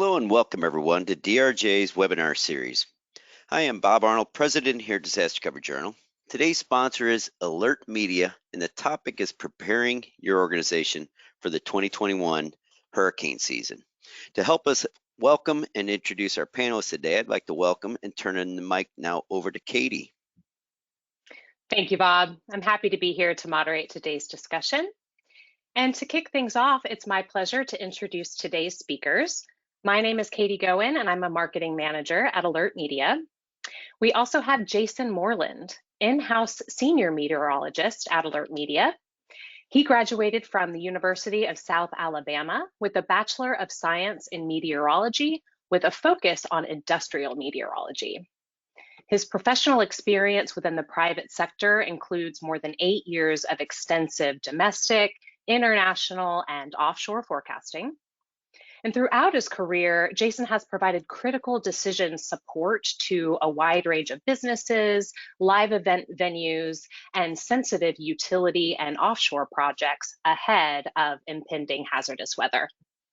Hello and welcome everyone to DRJ's webinar series. I am Bob Arnold, President here at Disaster Coverage Journal. Today's sponsor is AlertMedia, and the topic is preparing your organization for the 2021 hurricane season. To help us welcome and introduce our panelists today, I'd like to welcome and turn in the mic now over to Katie. Thank you, Bob. I'm happy to be here to moderate today's discussion. And to kick things off, it's my pleasure to introduce today's speakers. My name is Katie Goen, and I'm a marketing manager at AlertMedia. We also have Jason Moreland, in-house senior meteorologist at AlertMedia. He graduated from the University of South Alabama with a Bachelor of Science in Meteorology with a focus on industrial meteorology. His professional experience within the private sector includes more than 8 years of extensive domestic, international, and offshore forecasting. And throughout his career, Jason has provided critical decision support to a wide range of businesses, live event venues, and sensitive utility and offshore projects ahead of impending hazardous weather.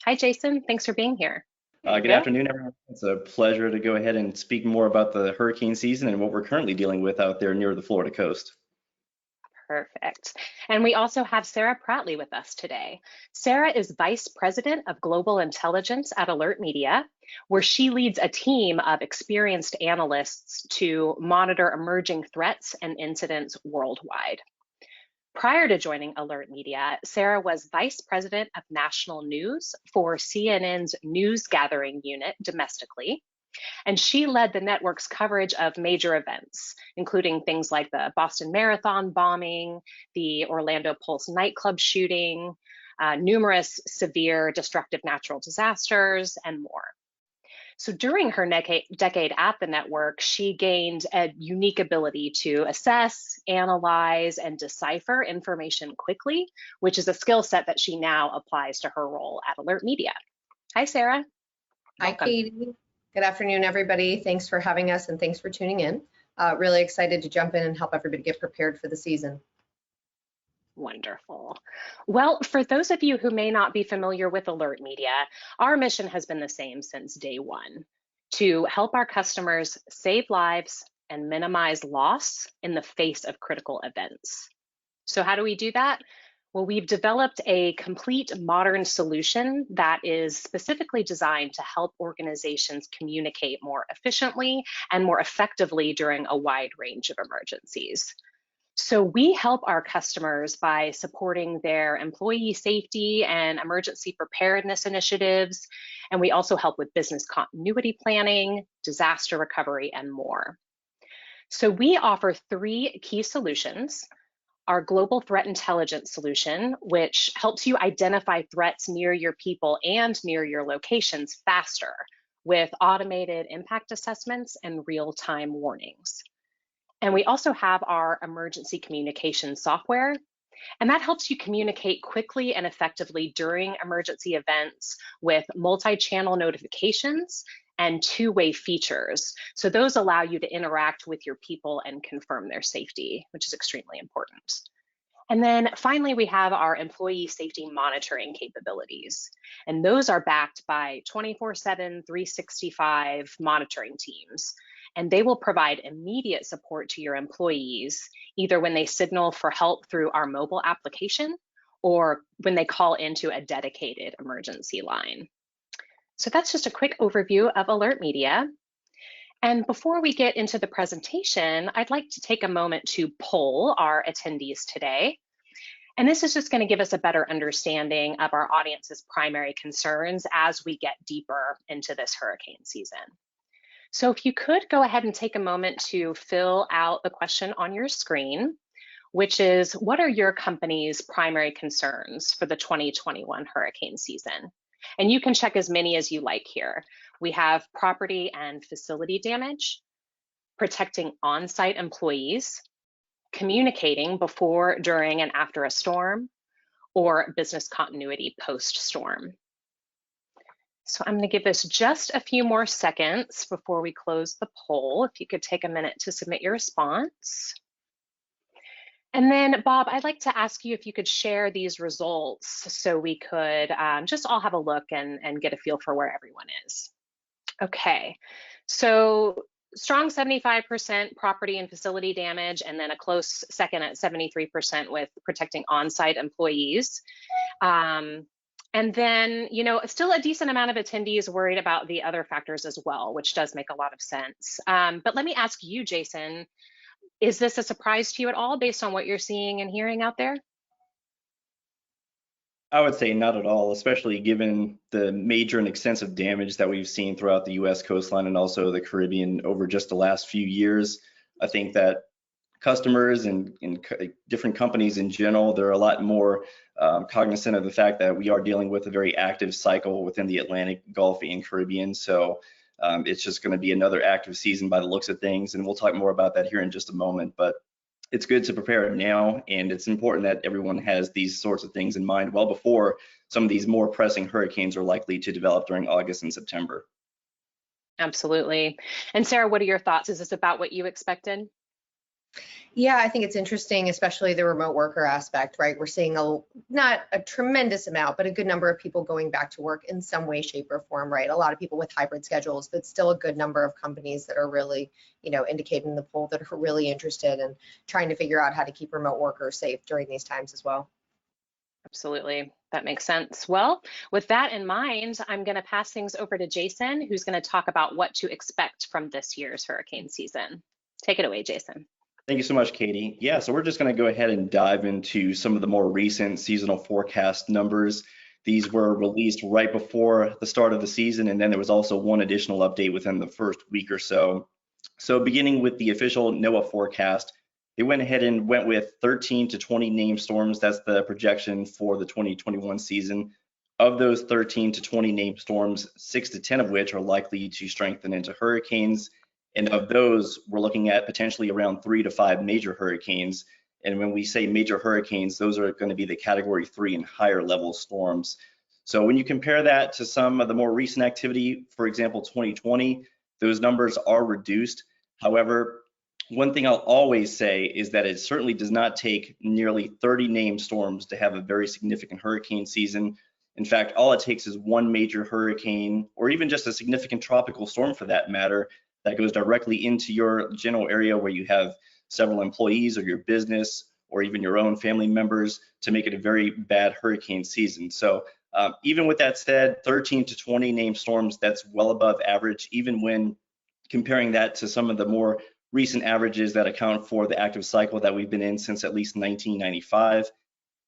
Hi, Jason. Thanks for being here. Good afternoon, everyone. It's a pleasure to go ahead and speak more about the hurricane season and what we're currently dealing with out there near the Florida coast. Perfect. And we also have Sara Pratley with us today. Sara is Vice President of Global Intelligence at AlertMedia, where she leads a team of experienced analysts to monitor emerging threats and incidents worldwide. Prior to joining AlertMedia, Sara was Vice President of National News for CNN's news gathering unit domestically. And she led the network's coverage of major events, including things like the Boston Marathon bombing, the Orlando Pulse nightclub shooting, numerous severe destructive natural disasters, and more. So during her decade at the network, she gained a unique ability to assess, analyze, and decipher information quickly, which is a skill set that she now applies to her role at AlertMedia. Hi, Sara. Hi, Katie. Good afternoon, everybody. Thanks for having us and thanks for tuning in. Really excited to jump in and help everybody get prepared for the season. Wonderful. Well, for those of you who may not be familiar with AlertMedia, our mission has been the same since day one: to help our customers save lives and minimize loss in the face of critical events. So how do we do that? Well, we've developed a complete modern solution that is specifically designed to help organizations communicate more efficiently and more effectively during a wide range of emergencies. So we help our customers by supporting their employee safety and emergency preparedness initiatives, and we also help with business continuity planning, disaster recovery, and more. So we offer 3 key solutions. Our Global Threat Intelligence solution, which helps you identify threats near your people and near your locations faster with automated impact assessments and real-time warnings. And we also have our emergency communication software, and that helps you communicate quickly and effectively during emergency events with multi-channel notifications and 2-way features. So those allow you to interact with your people and confirm their safety, which is extremely important. And then finally, we have our employee safety monitoring capabilities. And those are backed by 24/7, 365 monitoring teams. And they will provide immediate support to your employees, either when they signal for help through our mobile application or when they call into a dedicated emergency line. So that's just a quick overview of AlertMedia. And before we get into the presentation, I'd like to take a moment to poll our attendees today. And this is just going to give us a better understanding of our audience's primary concerns as we get deeper into this hurricane season. So if you could go ahead and take a moment to fill out the question on your screen, which is, what are your company's primary concerns for the 2021 hurricane season? And you can check as many as you like here. We have property and facility damage, protecting on-site employees, communicating before, during, and after a storm, or business continuity post-storm. So I'm going to give this just a few more seconds before we close the poll. If you could take a minute to submit your response. And then, Bob, I'd like to ask you if you could share these results so we could just all have a look and get a feel for where everyone is. Okay, so strong 75% property and facility damage, and then a close second at 73% with protecting on-site employees. And then, still a decent amount of attendees worried about the other factors as well, which does make a lot of sense. But let me ask you, Jason, is this a surprise to you at all based on what you're seeing and hearing out there? I would say not at all, especially given the major and extensive damage that we've seen throughout the U.S. coastline and also the Caribbean over just the last few years. I think that customers and different companies in general, they're a lot more cognizant of the fact that we are dealing with a very active cycle within the Atlantic, Gulf, and Caribbean. So it's just going to be another active season by the looks of things, and we'll talk more about that here in just a moment. But it's good to prepare now, and it's important that everyone has these sorts of things in mind well before some of these more pressing hurricanes are likely to develop during August and September. Absolutely. And Sarah, what are your thoughts? Is this about what you expected? Yeah, I think it's interesting, especially the remote worker aspect, right? We're seeing not a tremendous amount, but a good number of people going back to work in some way, shape, or form, right? A lot of people with hybrid schedules, but still a good number of companies that are really, indicating the poll that are really interested in trying to figure out how to keep remote workers safe during these times as well. Absolutely. That makes sense. Well, with that in mind, I'm going to pass things over to Jason, who's going to talk about what to expect from this year's hurricane season. Take it away, Jason. Thank you so much, Katie. Yeah, so we're just going to go ahead and dive into some of the more recent seasonal forecast numbers. These were released right before the start of the season, and then there was also one additional update within the first week or so. So beginning with the official NOAA forecast, they went ahead and went with 13 to 20 named storms. That's the projection for the 2021 season. Of those 13 to 20 named storms, 6 to 10 of which are likely to strengthen into hurricanes. And of those, we're looking at potentially around 3 to 5 major hurricanes. And when we say major hurricanes, those are going to be the category 3 and higher level storms. So when you compare that to some of the more recent activity, for example, 2020, those numbers are reduced. However, one thing I'll always say is that it certainly does not take nearly 30 named storms to have a very significant hurricane season. In fact, all it takes is one major hurricane, or even just a significant tropical storm for that matter, that goes directly into your general area where you have several employees or your business or even your own family members to make it a very bad hurricane season. So even with that said, 13 to 20 named storms, that's well above average, even when comparing that to some of the more recent averages that account for the active cycle that we've been in since at least 1995.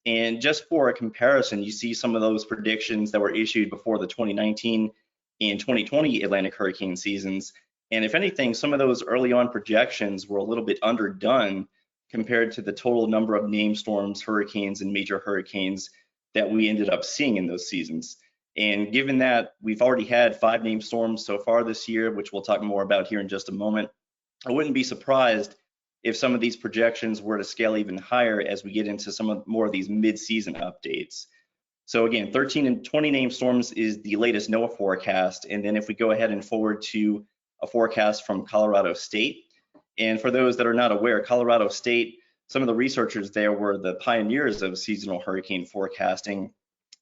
And just for a comparison, you see some of those predictions that were issued before the 2019 and 2020 Atlantic hurricane seasons. And if anything, some of those early on projections were a little bit underdone compared to the total number of named storms, hurricanes, and major hurricanes that we ended up seeing in those seasons. And given that we've already had 5 named storms so far this year, which we'll talk more about here in just a moment, I wouldn't be surprised if some of these projections were to scale even higher as we get into some more of these mid-season updates. So again, 13 and 20 named storms is the latest NOAA forecast. And then if we go ahead and forward to a forecast from Colorado State. And for those that are not aware, Colorado State, some of the researchers there were the pioneers of seasonal hurricane forecasting.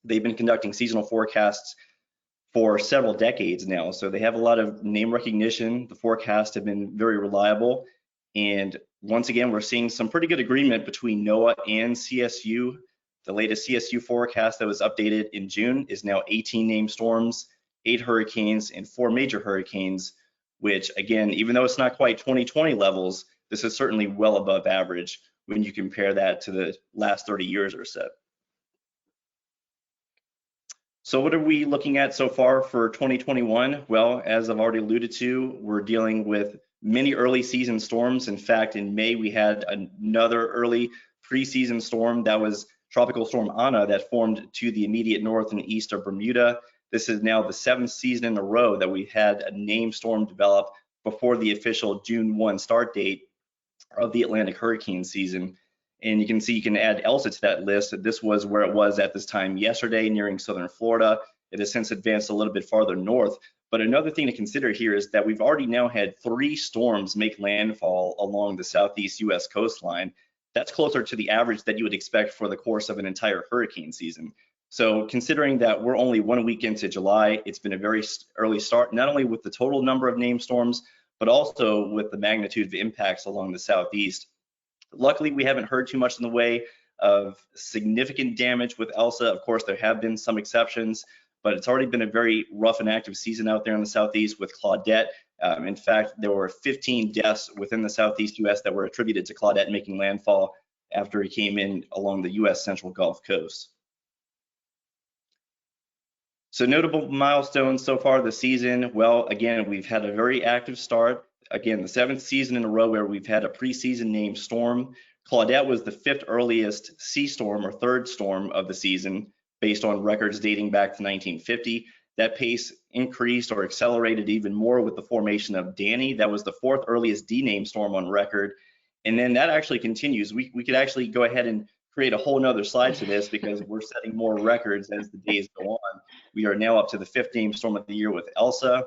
They've been conducting seasonal forecasts for several decades now. So they have a lot of name recognition. The forecasts have been very reliable. And once again, we're seeing some pretty good agreement between NOAA and CSU. The latest CSU forecast that was updated in June is now 18 named storms, 8 hurricanes, and 4 major hurricanes, which again, even though it's not quite 2020 levels, this is certainly well above average when you compare that to the last 30 years or so. So what are we looking at so far for 2021? Well, as I've already alluded to, we're dealing with many early season storms. In fact, in May, we had another early preseason storm that was Tropical Storm Ana that formed to the immediate north and east of Bermuda. This is now the 7th season in a row that we've had a named storm develop before the official June 1 start date of the Atlantic hurricane season. And you can see you can add ELSA to that list. This was where it was at this time yesterday, nearing southern Florida. It has since advanced a little bit farther north. But another thing to consider here is that we've already now had 3 storms make landfall along the southeast U.S. coastline. that's closer to the average that you would expect for the course of an entire hurricane season. So considering that we're only 1 week into July, it's been a very early start, not only with the total number of named storms, but also with the magnitude of impacts along the southeast. Luckily, we haven't heard too much in the way of significant damage with Elsa. Of course, there have been some exceptions, but it's already been a very rough and active season out there in the southeast with Claudette. In fact, there were 15 deaths within the southeast U.S. that were attributed to Claudette making landfall after it came in along the U.S. Central Gulf Coast. So notable milestones so far this season. Well, again, we've had a very active start. Again, the 7th season in a row where we've had a preseason named storm. Claudette was the 5th earliest sea storm or 3rd storm of the season based on records dating back to 1950. That pace increased or accelerated even more with the formation of Danny. That was the 4th earliest D-named storm on record. And then that actually continues. We could actually go ahead and create a whole nother slide for this because we're setting more records as the days go on. We are now up to the 5th named storm of the year with Elsa.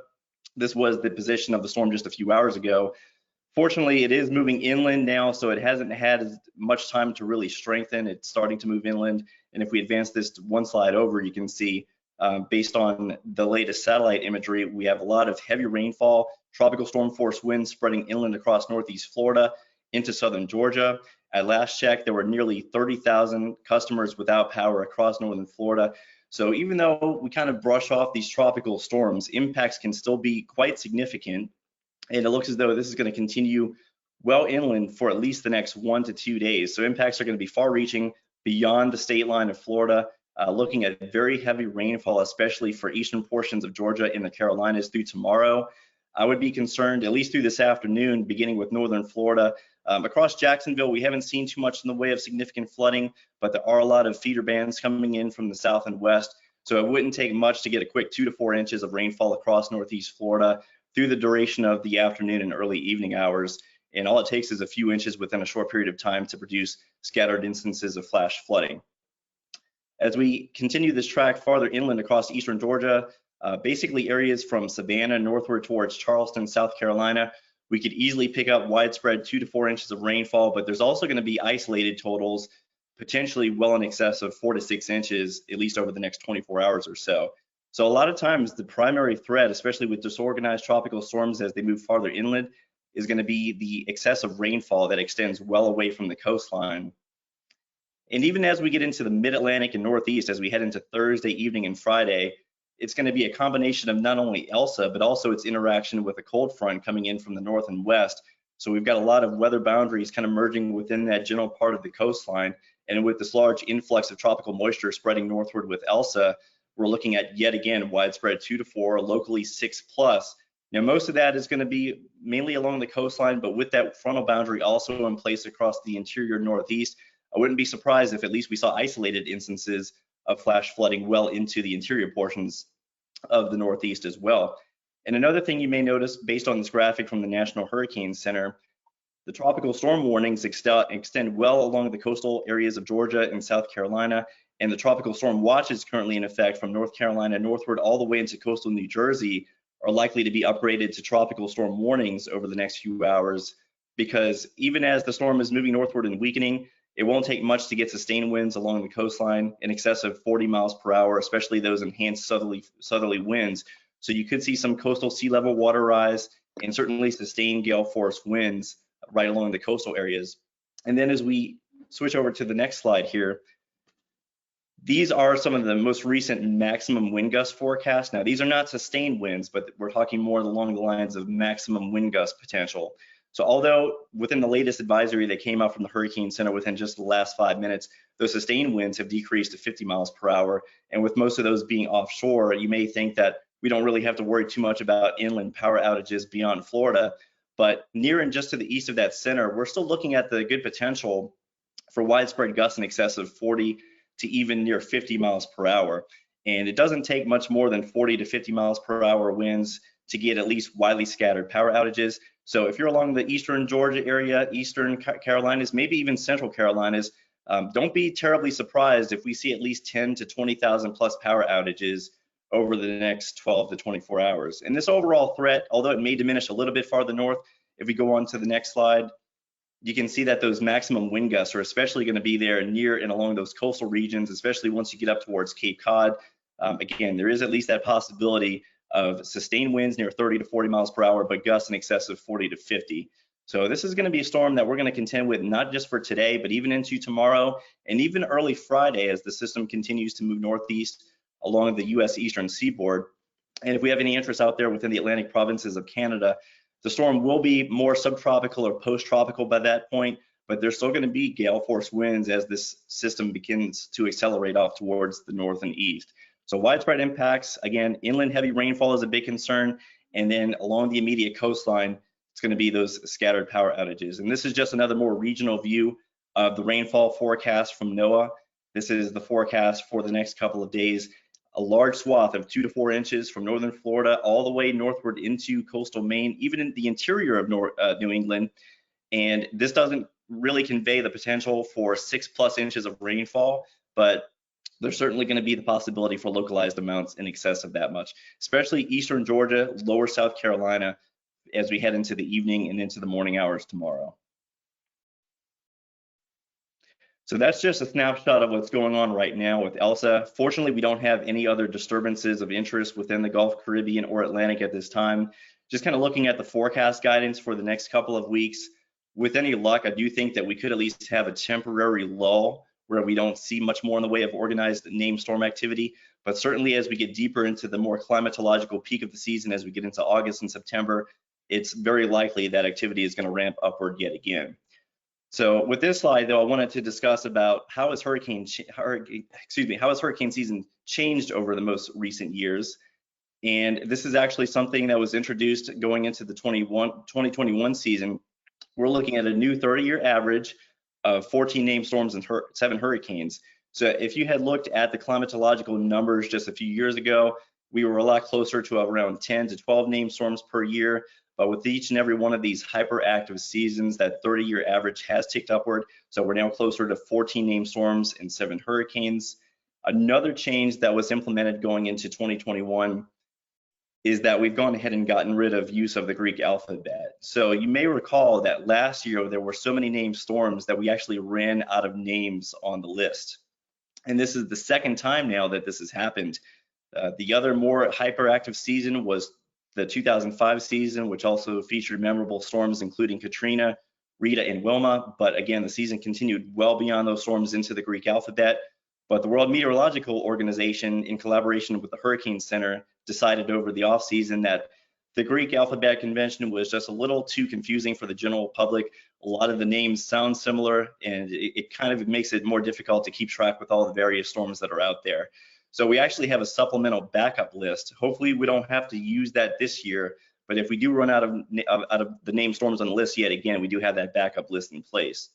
This was the position of the storm just a few hours ago. Fortunately, it is moving inland now, so it hasn't had as much time to really strengthen. It's starting to move inland. And if we advance this one slide over, you can see based on the latest satellite imagery, we have a lot of heavy rainfall, tropical storm force winds spreading inland across northeast Florida into southern Georgia. At last check, there were nearly 30,000 customers without power across northern Florida. So even though we kind of brush off these tropical storms, impacts can still be quite significant. And it looks as though this is going to continue well inland for at least the next 1 to 2 days. So impacts are going to be far reaching beyond the state line of Florida, looking at very heavy rainfall, especially for eastern portions of Georgia and the Carolinas through tomorrow. I would be concerned, at least through this afternoon, beginning with northern Florida. Across Jacksonville, we haven't seen too much in the way of significant flooding, but there are a lot of feeder bands coming in from the south and west. So it wouldn't take much to get a quick 2 to 4 inches of rainfall across northeast Florida through the duration of the afternoon and early evening hours. And all it takes is a few inches within a short period of time to produce scattered instances of flash flooding. As we continue this track farther inland across eastern Georgia, basically areas from Savannah northward towards Charleston, South Carolina, we could easily pick up widespread 2 to 4 inches of rainfall, but there's also going to be isolated totals, potentially well in excess of 4 to 6 inches, at least over the next 24 hours or so. So a lot of times the primary threat, especially with disorganized tropical storms as they move farther inland, is going to be the excessive rainfall that extends well away from the coastline. And even as we get into the mid-Atlantic and Northeast, as we head into Thursday evening and Friday, it's going to be a combination of not only Elsa, but also its interaction with a cold front coming in from the north and west. So we've got a lot of weather boundaries kind of merging within that general part of the coastline. And with this large influx of tropical moisture spreading northward with Elsa, we're looking at yet again widespread 2 to 4, locally 6+. Now, most of that is going to be mainly along the coastline, but with that frontal boundary also in place across the interior northeast, I wouldn't be surprised if at least we saw isolated instances of flash flooding well into the interior portions of the northeast as well. And another thing you may notice based on this graphic from the National Hurricane Center, the tropical storm warnings extend well along the coastal areas of Georgia and South Carolina, and the tropical storm watches currently in effect from North Carolina northward all the way into coastal New Jersey are likely to be upgraded to tropical storm warnings over the next few hours, because even as the storm is moving northward and weakening, it won't take much to get sustained winds along the coastline in excess of 40 miles per hour, especially those enhanced southerly winds. So you could see some coastal sea level water rise and certainly sustained gale force winds right along the coastal areas. And then as we switch over to the next slide here, these are some of the most recent maximum wind gust forecasts. Now, these are not sustained winds, but we're talking more along the lines of maximum wind gust potential. So although within the latest advisory that came out from the Hurricane Center within just the last 5 minutes, those sustained winds have decreased to 50 miles per hour. And with most of those being offshore, you may think that we don't really have to worry too much about inland power outages beyond Florida. But near and just to the east of that center, we're still looking at the good potential for widespread gusts in excess of 40 to even near 50 miles per hour. And it doesn't take much more than 40 to 50 miles per hour winds to get at least widely scattered power outages. So if you're along the eastern Georgia area, eastern Carolinas, maybe even central Carolinas, don't be terribly surprised if we see at least 10 to 20,000 plus power outages over the next 12 to 24 hours. And this overall threat, although it may diminish a little bit farther north, if we go on to the next slide, you can see that those maximum wind gusts are especially going to be there near and along those coastal regions, especially once you get up towards Cape Cod. Again, there is at least that possibility of sustained winds near 30 to 40 miles per hour, but gusts in excess of 40 to 50. So this is going to be a storm that we're going to contend with not just for today, but even into tomorrow and even early Friday as the system continues to move northeast along the U.S. eastern seaboard. And if we have any interest out there within the Atlantic provinces of Canada, the storm will be more subtropical or post-tropical by that point, but there's still going to be gale force winds as this system begins to accelerate off towards the north and east. So widespread impacts, again, inland heavy rainfall is a big concern, and then along the immediate coastline, it's going to be those scattered power outages. And this is just another more regional view of the rainfall forecast from NOAA. This is the forecast for the next couple of days. A large swath of 2 to 4 inches from northern Florida all the way northward into coastal Maine, even in the interior of New England. And this doesn't really convey the potential for 6+ inches of rainfall, but there's certainly going to be the possibility for localized amounts in excess of that much, especially eastern Georgia, lower South Carolina, as we head into the evening and into the morning hours tomorrow. So that's just a snapshot of what's going on right now with Elsa. Fortunately, we don't have any other disturbances of interest within the Gulf, Caribbean, or Atlantic at this time. Just kind of looking at the forecast guidance for the next couple of weeks. With any luck, I do think that we could at least have a temporary lull where we don't see much more in the way of organized named storm activity. But certainly as we get deeper into the more climatological peak of the season, as we get into August and September, it's very likely that activity is going to ramp upward yet again. So with this slide, though, I wanted to discuss about how has hurricane season changed over the most recent years. And this is actually something that was introduced going into the 2021 season. We're looking at a new 30-year average of 14 named storms and 7 hurricanes. So if you had looked at the climatological numbers just a few years ago, we were a lot closer to around 10 to 12 named storms per year. But with each and every one of these hyperactive seasons, that 30-year average has ticked upward. So we're now closer to 14 named storms and 7 hurricanes. Another change that was implemented going into 2021 is that we've gone ahead and gotten rid of use of the Greek alphabet. So you may recall that last year there were so many named storms that we actually ran out of names on the list. And this is the second time now that this has happened. The other more hyperactive season was the 2005 season, which also featured memorable storms including Katrina, Rita, and Wilma. But again, the season continued well beyond those storms into the Greek alphabet. But the World Meteorological Organization, in collaboration with the Hurricane Center, decided over the off season that the Greek alphabet convention was just a little too confusing for the general public. A lot of the names sound similar, and it kind of makes it more difficult to keep track with all the various storms that are out there. So we actually have a supplemental backup list. Hopefully we don't have to use that this year, but if we do run out of the named storms on the list yet again, we do have that backup list in place.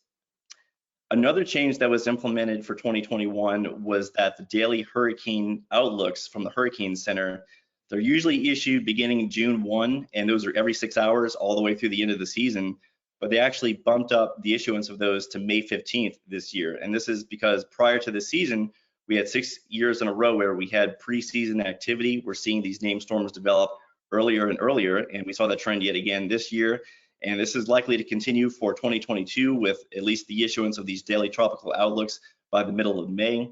Another change that was implemented for 2021 was that the daily hurricane outlooks from the Hurricane Center, they're usually issued beginning June 1, and those are every 6 hours all the way through the end of the season. But they actually bumped up the issuance of those to May 15th this year. And this is because prior to the season, we had 6 years in a row where we had preseason activity. We're seeing these named storms develop earlier and earlier, and we saw that trend yet again this year. And this is likely to continue for 2022 with at least the issuance of these daily tropical outlooks by the middle of May.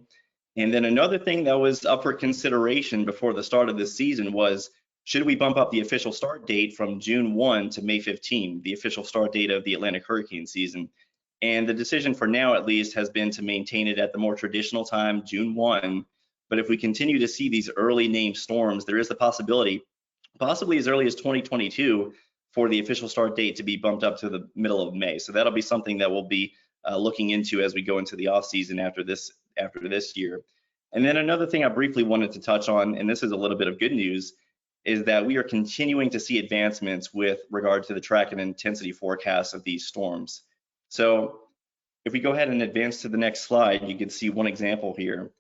And then another thing that was up for consideration before the start of this season was, should we bump up the official start date from June 1 to May 15, the official start date of the Atlantic hurricane season? And the decision for now, at least, has been to maintain it at the more traditional time, June 1. But if we continue to see these early named storms, there is the possibility, possibly as early as 2022, for the official start date to be bumped up to the middle of May. So that'll be something that we'll be looking into as we go into the off season after this year. And then another thing I briefly wanted to touch on, and this is a little bit of good news, is that we are continuing to see advancements with regard to the track and intensity forecasts of these storms. So if we go ahead and advance to the next slide, you can see one example here.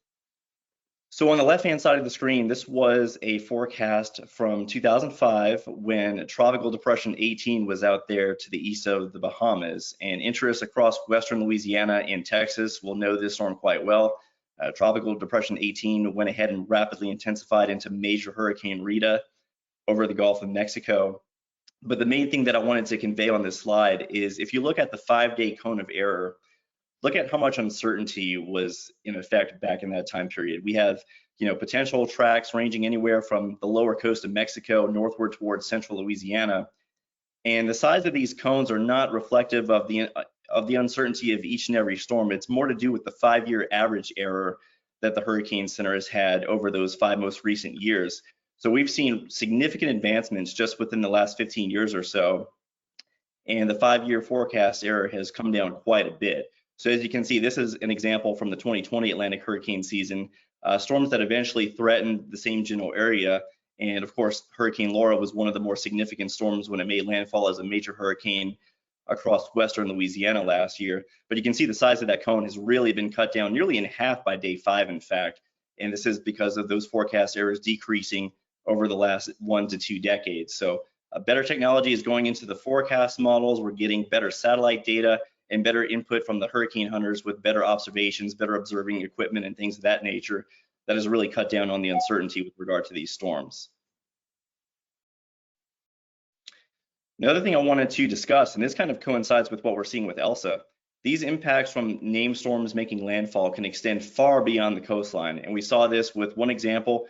So on the left-hand side of the screen, this was a forecast from 2005 when Tropical Depression 18 was out there to the east of the Bahamas, and interests across western Louisiana and Texas will know this storm quite well. Tropical Depression 18 went ahead and rapidly intensified into Major Hurricane Rita over the Gulf of Mexico. But the main thing that I wanted to convey on this slide is if you look at the 5-day cone of error, look at how much uncertainty was in effect back in that time period. We have, potential tracks ranging anywhere from the lower coast of Mexico northward towards central Louisiana. And the size of these cones are not reflective of the uncertainty of each and every storm. It's more to do with the 5-year average error that the Hurricane Center has had over those 5 most recent years. So we've seen significant advancements just within the last 15 years or so. And the 5-year forecast error has come down quite a bit. So as you can see, this is an example from the 2020 Atlantic hurricane season, storms that eventually threatened the same general area. And of course, Hurricane Laura was one of the more significant storms when it made landfall as a major hurricane across western Louisiana last year. But you can see the size of that cone has really been cut down nearly in half by day 5, in fact. And this is because of those forecast errors decreasing over the last 1 to 2 decades. So better technology is going into the forecast models. We're getting better satellite data and better input from the hurricane hunters with better observations, better observing equipment and things of that nature. That has really cut down on the uncertainty with regard to these storms. Another thing I wanted to discuss, and this kind of coincides with what we're seeing with Elsa, these impacts from named storms making landfall can extend far beyond the coastline. And we saw this with one example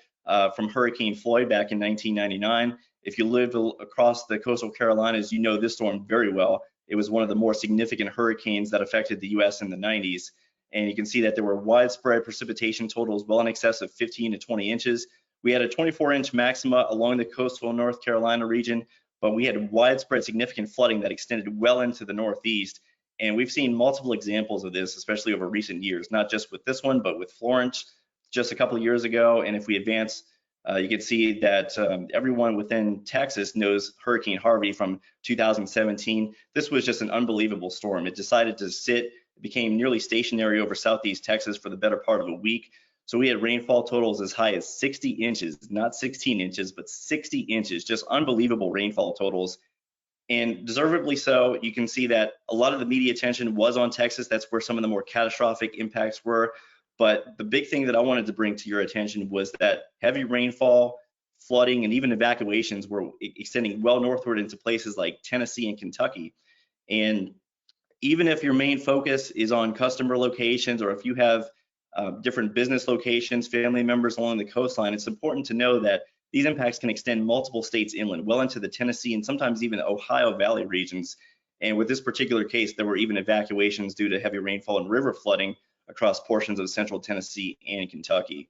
from Hurricane Floyd back in 1999. If you lived across the coastal Carolinas, you know this storm very well. It was one of the more significant hurricanes that affected the US in the 90s. And you can see that there were widespread precipitation totals well in excess of 15 to 20 inches. We had a 24-inch maxima along the coastal North Carolina region, but we had widespread significant flooding that extended well into the Northeast. And we've seen multiple examples of this, especially over recent years, not just with this one, but with Florence just a couple of years ago. And if we advance, you can see that everyone within Texas knows Hurricane Harvey from 2017. This was just an unbelievable storm. It decided to sit, it became nearly stationary over Southeast Texas for the better part of a week. So we had rainfall totals as high as 60 inches, not 16 inches, but 60 inches, just unbelievable rainfall totals. And deservedly so. You can see that a lot of the media attention was on Texas. That's where some of the more catastrophic impacts were. But the big thing that I wanted to bring to your attention was that heavy rainfall, flooding, and even evacuations were extending well northward into places like Tennessee and Kentucky. And even if your main focus is on customer locations, or if you have different business locations, family members along the coastline, it's important to know that these impacts can extend multiple states inland, well into the Tennessee and sometimes even the Ohio Valley regions. And with this particular case, there were even evacuations due to heavy rainfall and river flooding across portions of central Tennessee and Kentucky.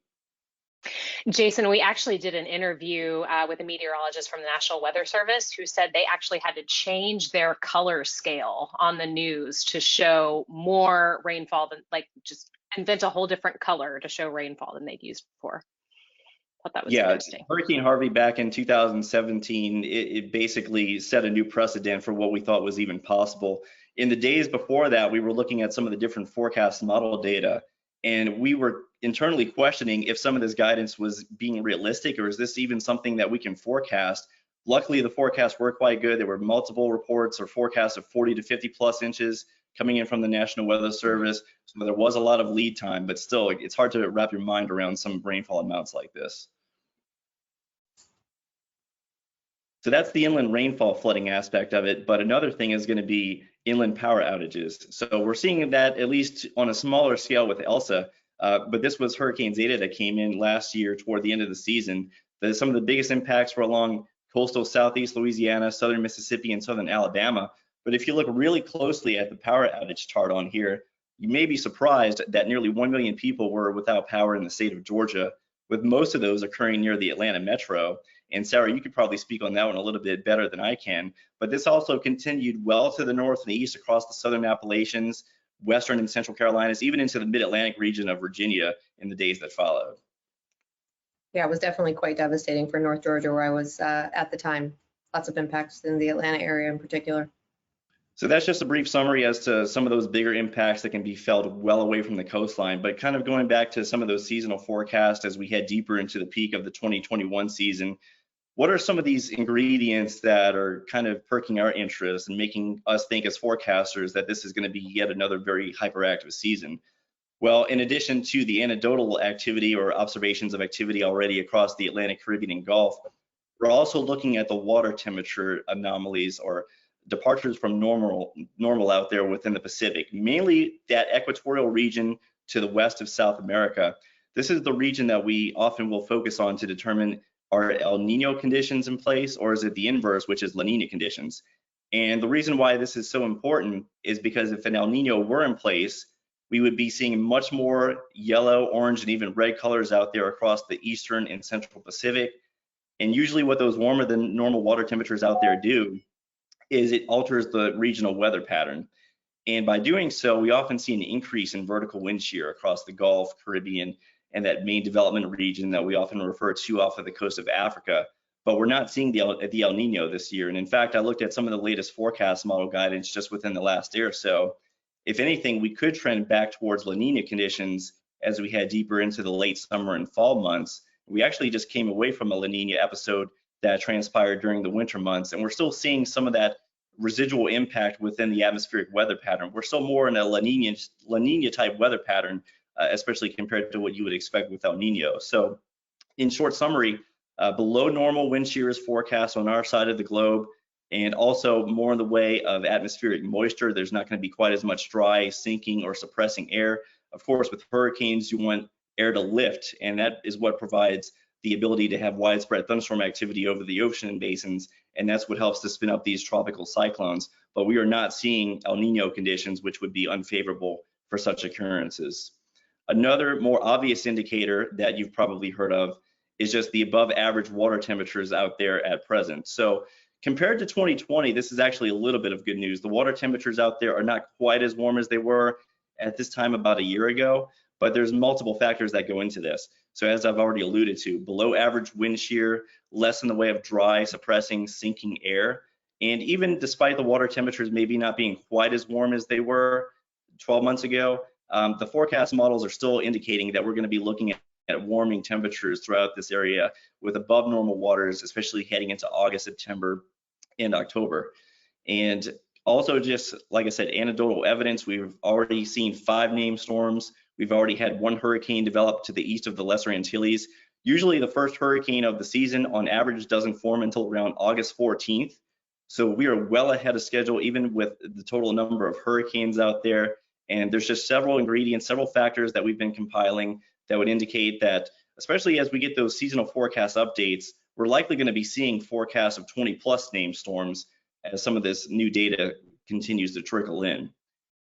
Jason, we actually did an interview with a meteorologist from the National Weather Service who said they actually had to change their color scale on the news to show more rainfall than, like, just invent a whole different color to show rainfall than they'd used before. I thought that was interesting. Hurricane Harvey back in 2017, it basically set a new precedent for what we thought was even possible. In the days before that, we were looking at some of the different forecast model data, and we were internally questioning if some of this guidance was being realistic, or is this even something that we can forecast? Luckily, the forecasts were quite good. There were multiple reports or forecasts of 40 to 50 plus inches coming in from the National Weather Service. So there was a lot of lead time, but still, it's hard to wrap your mind around some rainfall amounts like this. So that's the inland rainfall flooding aspect of it. But another thing is going to be inland power outages. So we're seeing that at least on a smaller scale with Elsa, but this was Hurricane Zeta that came in last year toward the end of the season. Some of the biggest impacts were along coastal Southeast Louisiana, southern Mississippi, and southern Alabama. But if you look really closely at the power outage chart on here, you may be surprised that nearly 1 million people were without power in the state of Georgia, with most of those occurring near the Atlanta metro. And Sarah, you could probably speak on that one a little bit better than I can, but this also continued well to the north and the east across the southern Appalachians, western and central Carolinas, even into the mid-Atlantic region of Virginia in the days that followed. Yeah, it was definitely quite devastating for North Georgia, where I was at the time. Lots of impacts in the Atlanta area in particular. So that's just a brief summary as to some of those bigger impacts that can be felt well away from the coastline, but kind of going back to some of those seasonal forecasts as we head deeper into the peak of the 2021 season, what are some of these ingredients that are kind of perking our interest and making us think as forecasters that this is going to be yet another very hyperactive season? Well, in addition to the anecdotal activity or observations of activity already across the Atlantic, Caribbean, and Gulf, we're also looking at the water temperature anomalies or departures from normal out there within the Pacific, mainly that equatorial region to the west of South America. This is the region that we often will focus on to determine, are El Nino conditions in place, or is it the inverse, which is La Nina conditions? And the reason why this is so important is because if an El Nino were in place, we would be seeing much more yellow, orange, and even red colors out there across the eastern and central Pacific. And usually what those warmer than normal water temperatures out there do is it alters the regional weather pattern. And by doing so, we often see an increase in vertical wind shear across the Gulf, Caribbean, and that main development region that we often refer to off of the coast of Africa. But we're not seeing the El Nino this year. And in fact, I looked at some of the latest forecast model guidance just within the last day or so. If anything, we could trend back towards La Nina conditions as we head deeper into the late summer and fall months. We actually just came away from a La Nina episode that transpired during the winter months, and we're still seeing some of that residual impact within the atmospheric weather pattern. We're still more in a La Nina type weather pattern, especially compared to what you would expect with El Nino. So in short summary, below normal wind shear is forecast on our side of the globe, and also more in the way of atmospheric moisture. There's not going to be quite as much dry, sinking, or suppressing air. Of course, with hurricanes, you want air to lift, and that is what provides the ability to have widespread thunderstorm activity over the ocean basins, and that's what helps to spin up these tropical cyclones. But we are not seeing El Nino conditions, which would be unfavorable for such occurrences. Another more obvious indicator that you've probably heard of is just the above average water temperatures out there at present. So compared to 2020, this is actually a little bit of good news. The water temperatures out there are not quite as warm as they were at this time about a year ago, but there's multiple factors that go into this. So as I've already alluded to, below average wind shear, less in the way of dry, suppressing, sinking air. And even despite the water temperatures maybe not being quite as warm as they were 12 months ago, the forecast models are still indicating that we're going to be looking at warming temperatures throughout this area with above normal waters, especially heading into August, September, and October. And also, just like I said, anecdotal evidence, we've already seen 5 named storms. We've already had 1 hurricane develop to the east of the Lesser Antilles. Usually the first hurricane of the season on average doesn't form until around August 14th. So we are well ahead of schedule, even with the total number of hurricanes out there. And there's just several ingredients, several factors that we've been compiling that would indicate that, especially as we get those seasonal forecast updates, we're likely going to be seeing forecasts of 20+ named storms as some of this new data continues to trickle in.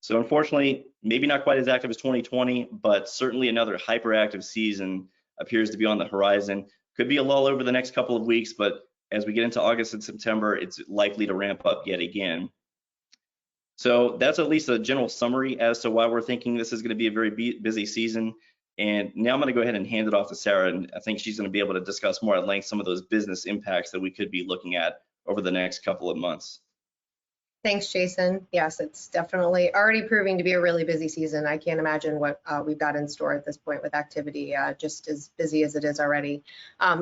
So unfortunately, maybe not quite as active as 2020, but certainly another hyperactive season appears to be on the horizon. Could be a lull over the next couple of weeks, but as we get into August and September, it's likely to ramp up yet again. So that's at least a general summary as to why we're thinking this is going to be a very busy season. And now I'm going to go ahead and hand it off to Sara, and I think she's going to be able to discuss more at length some of those business impacts that we could be looking at over the next couple of months. Thanks, Jason. Yes, it's definitely already proving to be a really busy season. I can't imagine what we've got in store at this point with activity, just as busy as it is already.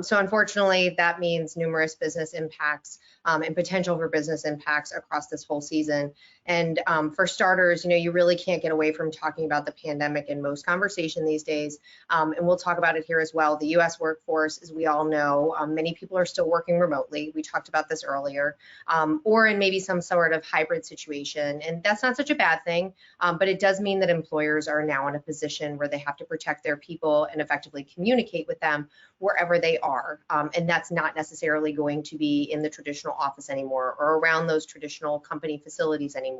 So unfortunately, that means numerous business impacts and potential for business impacts across this whole season. And for starters, you really can't get away from talking about the pandemic in most conversation these days. And we'll talk about it here as well. The US workforce, as we all know, many people are still working remotely. We talked about this earlier, or in maybe some sort of hybrid situation. And that's not such a bad thing, but it does mean that employers are now in a position where they have to protect their people and effectively communicate with them wherever they are. And that's not necessarily going to be in the traditional office anymore or around those traditional company facilities anymore.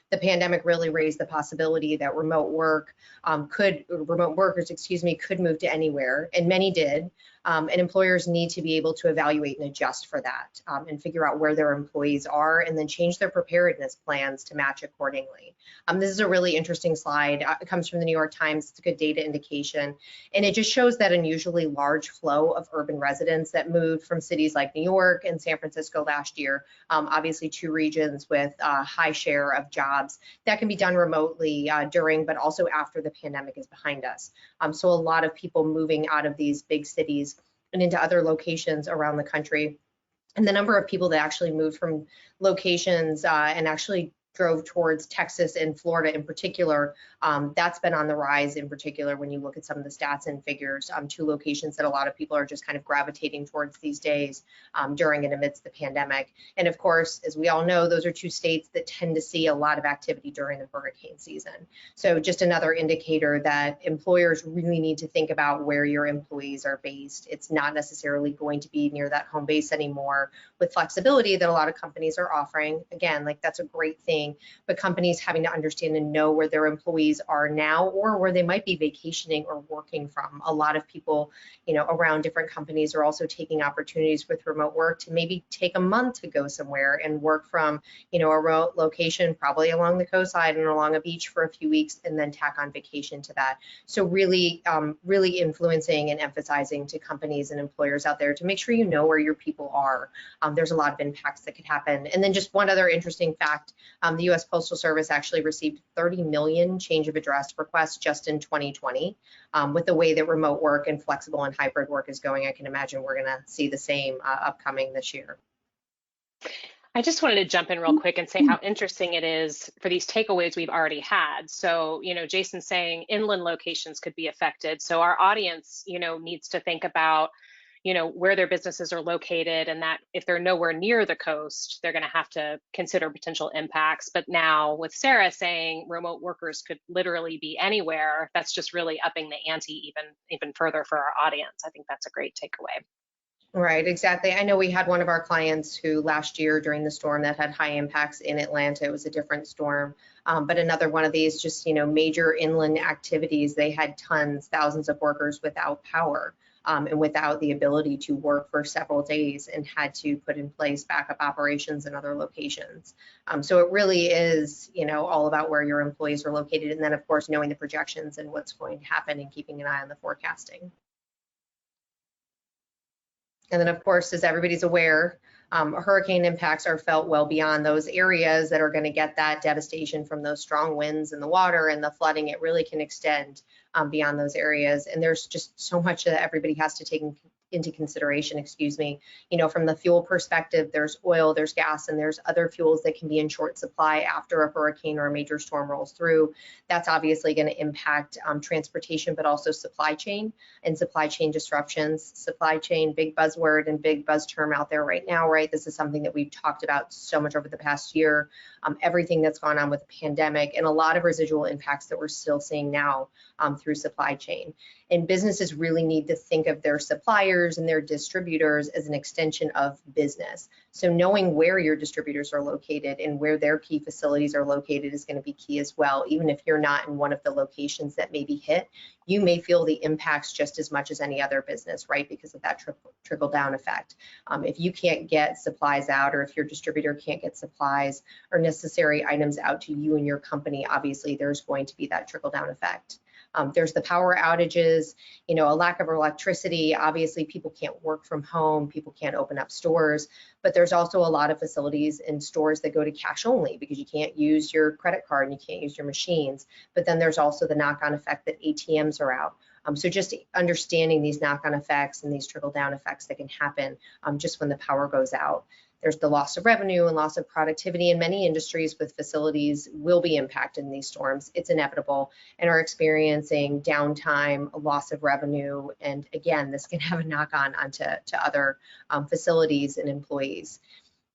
The pandemic really raised the possibility that remote workers could move to anywhere, and many did. And employers need to be able to evaluate and adjust for that and figure out where their employees are and then change their preparedness plans to match accordingly. This is a really interesting slide. It comes from the New York Times. It's a good data indication. And it just shows that unusually large flow of urban residents that moved from cities like New York and San Francisco last year, obviously 2 regions with a high share of jobs that can be done remotely during, but also after the pandemic is behind us. So a lot of people moving out of these big cities and into other locations around the country. And the number of people that actually moved from locations and actually drove towards Texas and Florida in particular, that's been on the rise in particular when you look at some of the stats and figures, two locations that a lot of people are just kind of gravitating towards these days during and amidst the pandemic. And of course, as we all know, those are two states that tend to see a lot of activity during the hurricane season. So just another indicator that employers really need to think about where your employees are based. It's not necessarily going to be near that home base anymore, with flexibility that a lot of companies are offering. Again, like that's a great thing, but companies having to understand and know where their employees are now or where they might be vacationing or working from. A lot of people, around different companies are also taking opportunities with remote work to maybe take a month to go somewhere and work from, a remote location, probably along the coastline and along a beach for a few weeks, and then tack on vacation to that. So really, really influencing and emphasizing to companies and employers out there to make sure you know where your people are. There's a lot of impacts that could happen. And then just one other interesting fact, the U.S. Postal Service actually received 30 million change of address requests just in 2020. With the way that remote work and flexible and hybrid work is going, I can imagine we're going to see the same upcoming this year. I just wanted to jump in real quick and say how interesting it is for these takeaways we've already had. So, Jason's saying inland locations could be affected. So our audience, needs to think about, where their businesses are located, and that if they're nowhere near the coast, they're going to have to consider potential impacts. But now with Sara saying remote workers could literally be anywhere, that's just really upping the ante even further for our audience. I think that's a great takeaway. Right, exactly. I know we had one of our clients who last year during the storm that had high impacts in Atlanta. It was a different storm, but another one of these just, major inland activities. They had thousands of workers without power and without the ability to work for several days, and had to put in place backup operations in other locations. So it really is, all about where your employees are located. And then, of course, knowing the projections and what's going to happen and keeping an eye on the forecasting. And then, of course, as everybody's aware, hurricane impacts are felt well beyond those areas that are going to get that devastation from those strong winds and the water and the flooding. It really can extend beyond those areas. And there's just so much that everybody has to take into consideration, from the fuel perspective. There's oil, there's gas, and there's other fuels that can be in short supply after a hurricane or a major storm rolls through. That's obviously going to impact transportation, but also supply chain and supply chain disruptions. Supply chain, big buzzword and big buzz term out there right now, right? This is something that we've talked about so much over the past year. Everything that's gone on with the pandemic and a lot of residual impacts that we're still seeing now through supply chain. And businesses really need to think of their suppliers and their distributors as an extension of business. So knowing where your distributors are located and where their key facilities are located is going to be key as well. Even if you're not in one of the locations that may be hit, you may feel the impacts just as much as any other business, right? Because of that trickle down effect. If you can't get supplies out, or if your distributor can't get supplies or necessary items out to you and your company, obviously there's going to be that trickle down effect. There's the power outages, a lack of electricity. Obviously, people can't work from home, people can't open up stores, but there's also a lot of facilities and stores that go to cash only because you can't use your credit card and you can't use your machines. But then there's also the knock-on effect that ATMs are out. So just understanding these knock-on effects and these trickle-down effects that can happen just when the power goes out. There's the loss of revenue and loss of productivity, and many industries with facilities will be impacted in these storms. It's inevitable, and are experiencing downtime, a loss of revenue, and again, this can have a knock-on onto other facilities and employees.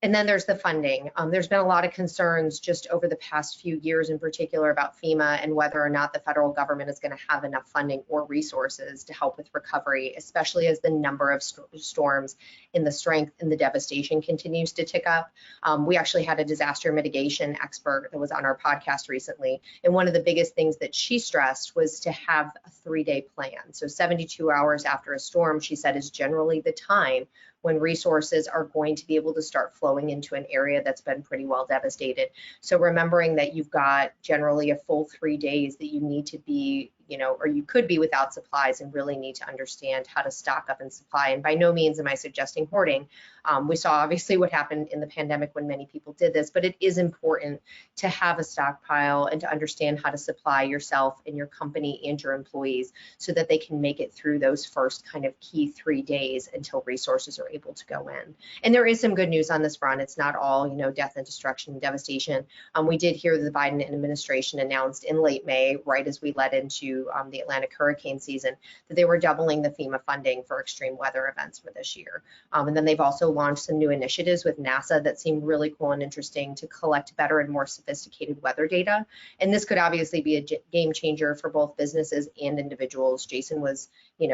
And then there's the funding. There's been a lot of concerns just over the past few years in particular about FEMA and whether or not the federal government is going to have enough funding or resources to help with recovery, especially as the number of storms and the strength and the devastation continues to tick up. We actually had a disaster mitigation expert that was on our podcast recently, and one of the biggest things that she stressed was to have a 3-day plan. So 72 hours after a storm, she said, is generally the time when resources are going to be able to start flowing into an area that's been pretty well devastated. So remembering that you've got generally a full 3 days that you need to be, or you could be without supplies and really need to understand how to stock up and supply. And by no means am I suggesting hoarding. We saw obviously what happened in the pandemic when many people did this, but it is important to have a stockpile and to understand how to supply yourself and your company and your employees so that they can make it through those first kind of key 3 days until resources are able to go in. And there is some good news on this front. It's not all, death and destruction and devastation. We did hear the Biden administration announced in late May, right as we led into the Atlantic hurricane season, that they were doubling the FEMA funding for extreme weather events for this year. And then they've also launched some new initiatives with NASA that seem really cool and interesting to collect better and more sophisticated weather data. And this could obviously be a game changer for both businesses and individuals. Jason was,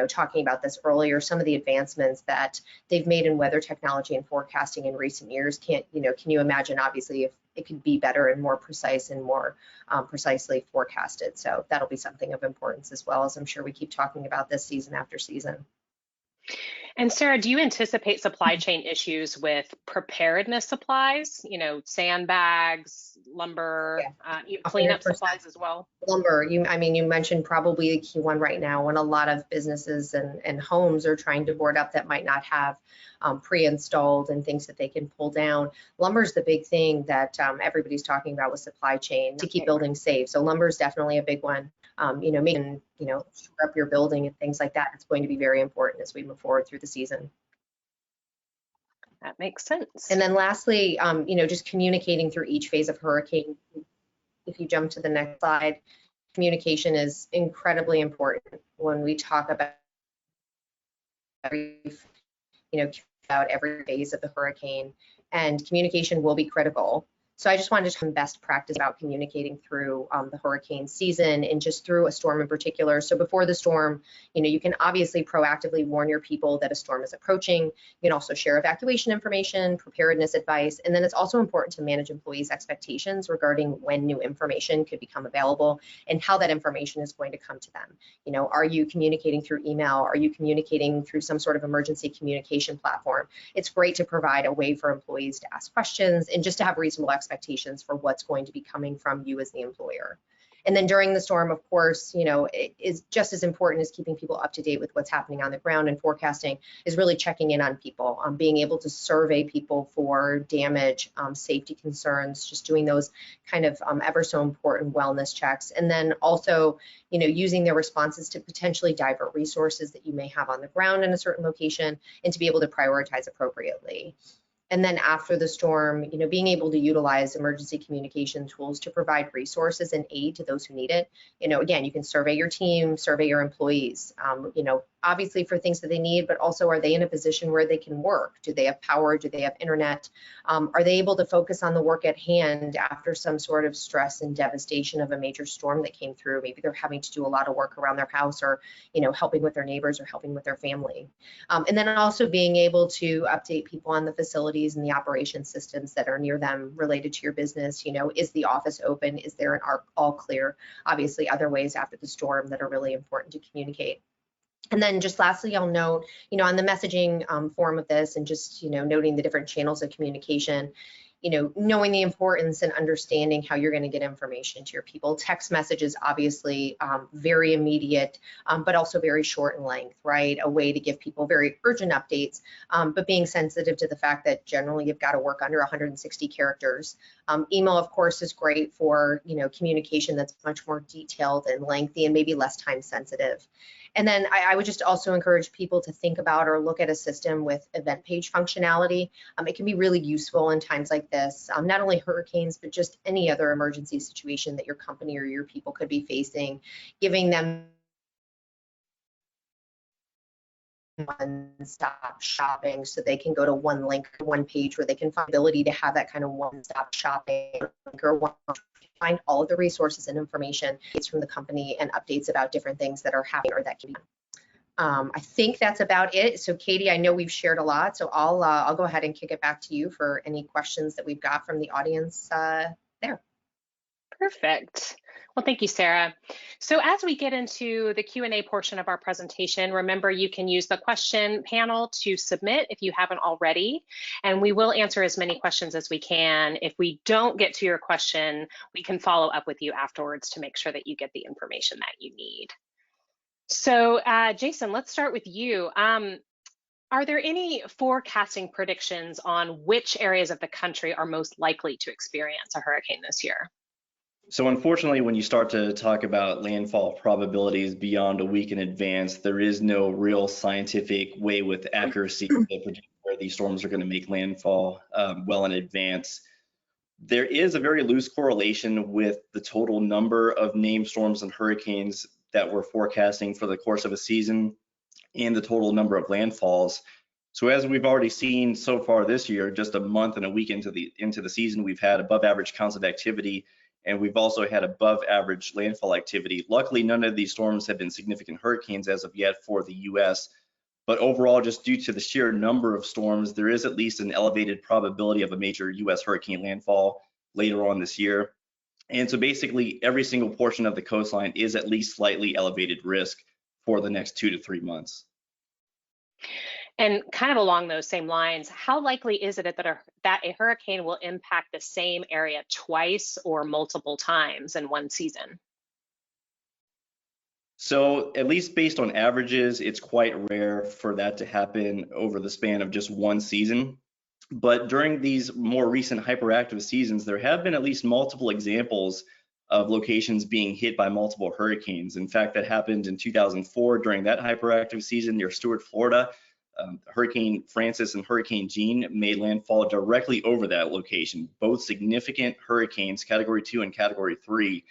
talking about this earlier, some of the advancements that they've made in weather technology and forecasting in recent years. Can you imagine, obviously, if it could be better and more precise and more precisely forecasted? So that'll be something of importance, as well as I'm sure we keep talking about this season after season. And Sarah, do you anticipate supply chain issues with preparedness supplies, sandbags, lumber, cleanup supplies as well? Lumber, you mentioned probably the key one right now when a lot of businesses and homes are trying to board up that might not have pre-installed and things that they can pull down. Lumber is the big thing that everybody's talking about with supply chain to keep buildings safe. So lumber is definitely a big one. Making, shore up your building and things like that. It's going to be very important as we move forward through the season. That makes sense. And then lastly, just communicating through each phase of hurricane. If you jump to the next slide, communication is incredibly important when we talk about every phase of the hurricane, and communication will be critical. So I just wanted to talk best practice about communicating through the hurricane season and just through a storm in particular. So before the storm, you can obviously proactively warn your people that a storm is approaching. You can also share evacuation information, preparedness advice, and then it's also important to manage employees' expectations regarding when new information could become available and how that information is going to come to them. Are you communicating through email? Are you communicating through some sort of emergency communication platform? It's great to provide a way for employees to ask questions and just to have reasonable expectations for what's going to be coming from you as the employer. And then during the storm, of course, it is just as important as keeping people up to date with what's happening on the ground, and forecasting is really checking in on people, being able to survey people for damage, safety concerns, just doing those kind of ever so important wellness checks. And then also, using their responses to potentially divert resources that you may have on the ground in a certain location and to be able to prioritize appropriately. And then after the storm, being able to utilize emergency communication tools to provide resources and aid to those who need it. Again, you can survey your team, survey your employees, obviously for things that they need, but also, are they in a position where they can work? Do they have power? Do they have internet? Are they able to focus on the work at hand after some sort of stress and devastation of a major storm that came through? Maybe they're having to do a lot of work around their house, or, helping with their neighbors or helping with their family. And then also being able to update people on the facilities and the operation systems that are near them related to your business. Is the office open? Is there an all clear? Obviously, other ways after the storm that are really important to communicate. And then just lastly, I'll note, on the messaging form of this, and just, noting the different channels of communication, knowing the importance and understanding how you're going to get information to your people. Text messages, obviously, very immediate, but also very short in length, right? A way to give people very urgent updates, but being sensitive to the fact that generally you've got to work under 160 characters. Email, of course, is great for, communication that's much more detailed and lengthy and maybe less time sensitive. And then I would just also encourage people to think about or look at a system with event page functionality. It can be really useful in times like this, not only hurricanes, but just any other emergency situation that your company or your people could be facing, giving them one-stop shopping so they can go to one link, one page where they can find the ability to have that kind of one-stop shopping, or find all of the resources and information from the company and updates about different things that are happening or that can be done. I think that's about it. So Katie, I know we've shared a lot, so I'll go ahead and kick it back to you for any questions that we've got from the audience there. Perfect. Well, thank you, Sarah. So as we get into the Q&A portion of our presentation, remember you can use the question panel to submit if you haven't already, and we will answer as many questions as we can. If we don't get to your question, we can follow up with you afterwards to make sure that you get the information that you need. So Jason, let's start with you. Are there any forecasting predictions on which areas of the country are most likely to experience a hurricane this year? So unfortunately, when you start to talk about landfall probabilities beyond a week in advance, there is no real scientific way with accuracy to predict where these storms are going to make landfall well in advance. There is a very loose correlation with the total number of named storms and hurricanes that we're forecasting for the course of a season and the total number of landfalls. So as we've already seen so far this year, just a month and a week into the season, we've had above average counts of activity, and we've also had above average landfall activity. Luckily, none of these storms have been significant hurricanes as of yet for the US, but overall, just due to the sheer number of storms, there is at least an elevated probability of a major US hurricane landfall later on this year. And so basically, every single portion of the coastline is at least slightly elevated risk for the next 2 to 3 months. And kind of along those same lines, how likely is it that a hurricane will impact the same area twice or multiple times in one season? So at least based on averages, it's quite rare for that to happen over the span of just one season. But during these more recent hyperactive seasons, there have been at least multiple examples of locations being hit by multiple hurricanes. In fact, that happened in 2004 during that hyperactive season near Stuart, Florida. Hurricane Francis and Hurricane Jean made landfall directly over that location, both significant hurricanes, Category 2 and Category 3.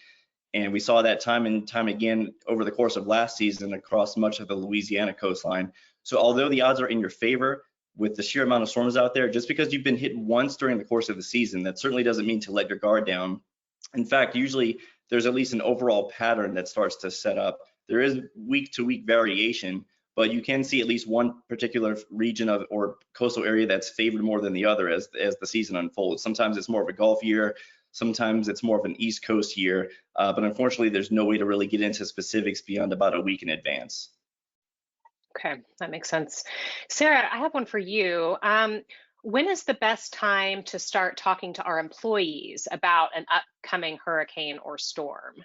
And we saw that time and time again over the course of last season across much of the Louisiana coastline. So although the odds are in your favor with the sheer amount of storms out there, just because you've been hit once during the course of the season, that certainly doesn't mean to let your guard down. In fact, usually there's at least an overall pattern that starts to set up. There is week to week variation, but you can see at least one particular region of or coastal area that's favored more than the other as the season unfolds. Sometimes it's more of a Gulf year, sometimes it's more of an East Coast year, but unfortunately there's no way to really get into specifics beyond about a week in advance. Okay, that makes sense. Sarah, I have one for you. When is the best time to start talking to our employees about an upcoming hurricane or storm?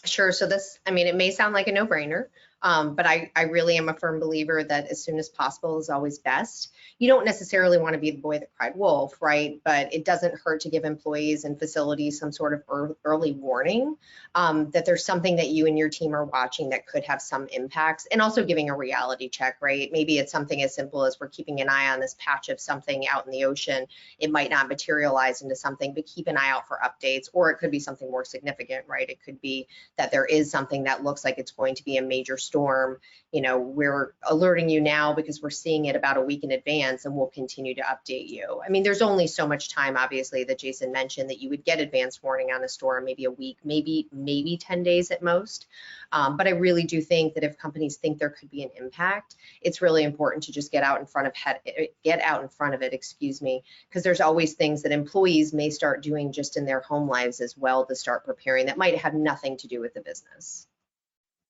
Sure. So this, I mean, it may sound like a no-brainer, but I really am a firm believer that as soon as possible is always best. You don't necessarily want to be the boy that cried wolf, right? But it doesn't hurt to give employees and facilities some sort of early warning that there's something that you and your team are watching that could have some impacts, and also giving a reality check, right? Maybe it's something as simple as we're keeping an eye on this patch of something out in the ocean. It might not materialize into something, but keep an eye out for updates, or it could be something more significant, right? It could be that there is something that looks like it's going to be a major storm. You know, we're alerting you now because we're seeing it about a week in advance, and we'll continue to update you. I mean, there's only so much time, obviously, that Jason mentioned that you would get advance warning on a storm, maybe a week, maybe 10 days at most. But I really do think that if companies think there could be an impact, it's really important to just get out in front of it, excuse me, because there's always things that employees may start doing just in their home lives as well to start preparing that might have nothing to do with the business.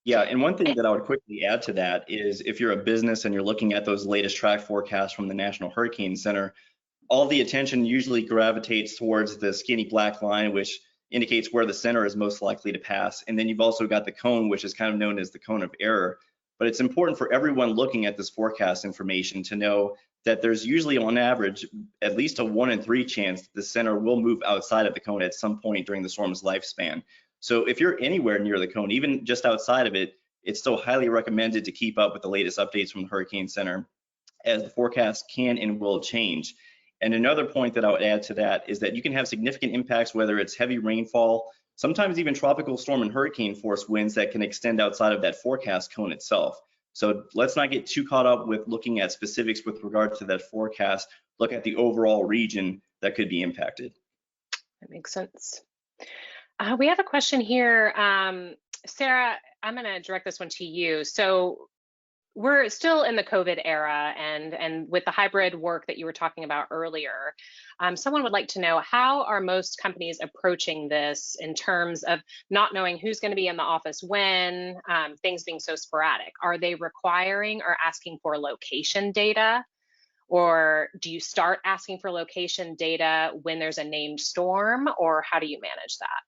Yeah, and one thing that I would quickly add to that is if you're a business and you're looking at those latest track forecasts from the National Hurricane Center, all the attention usually gravitates towards the skinny black line, which indicates where the center is most likely to pass. And then you've also got the cone, which is kind of known as the cone of error. But it's important for everyone looking at this forecast information to know that there's usually on average at least a 1 in 3 chance that the center will move outside of the cone at some point during the storm's lifespan. So if you're anywhere near the cone, even just outside of it, it's still highly recommended to keep up with the latest updates from the Hurricane Center, as the forecast can and will change. And another point that I would add to that is that you can have significant impacts, whether it's heavy rainfall, sometimes even tropical storm and hurricane force winds that can extend outside of that forecast cone itself. So let's not get too caught up with looking at specifics with regard to that forecast. Look at the overall region that could be impacted. That makes sense. We have a question here. Sarah, I'm going to direct this one to you. So we're still in the COVID era, and with the hybrid work that you were talking about earlier, someone would like to know, how are most companies approaching this in terms of not knowing who's going to be in the office when, things being so sporadic? Are they requiring or asking for location data? Or do you start asking for location data when there's a named storm, or how do you manage that?